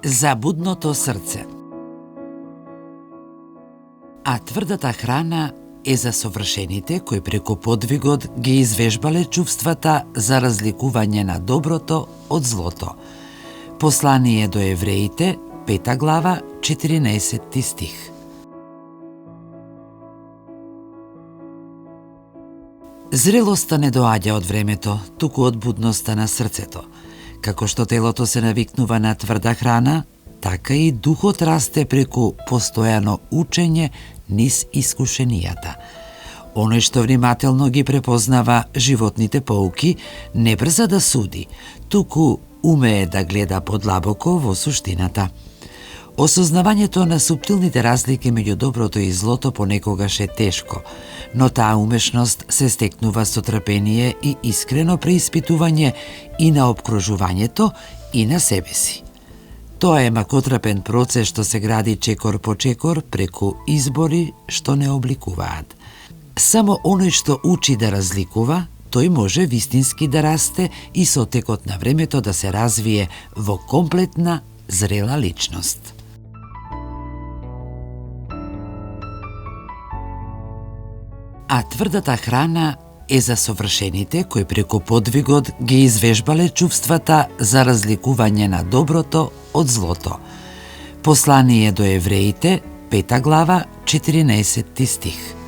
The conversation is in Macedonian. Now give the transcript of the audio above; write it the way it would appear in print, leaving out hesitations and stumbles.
За будното срце. А тврдата храна е за совршените кои преку подвигот ги извежбале чувствата за разликување на доброто од злото. Послание до евреите, 5 глава, 14 стих. Зрелоста не доаѓа од времето, туку од будноста на срцето. Како што телото се навикнува на тврда храна, така и духот расте преку постојано учење низ искушенијата. Оној што внимателно ги препознава животните поуки, не брза да суди, туку умее да гледа подлабоко во суштината. Осознавањето на суптилните разлики меѓу доброто и злото понекогаш е тешко, но таа умешност се стекнува со трпение и искрено преиспитување и на опкружувањето и на себе си. Тоа е макотрпен процес што се гради чекор по чекор преку избори што не обликуваат. Само оној што учи да разликува, тој може вистински да расте и со текот на времето да се развие во комплетна, зрела личност. А тврдата храна е за совршените кои преку подвигот ги извежбале чувствата за разликување на доброто од злото. Послание до евреите, 5 глава, 14 стих.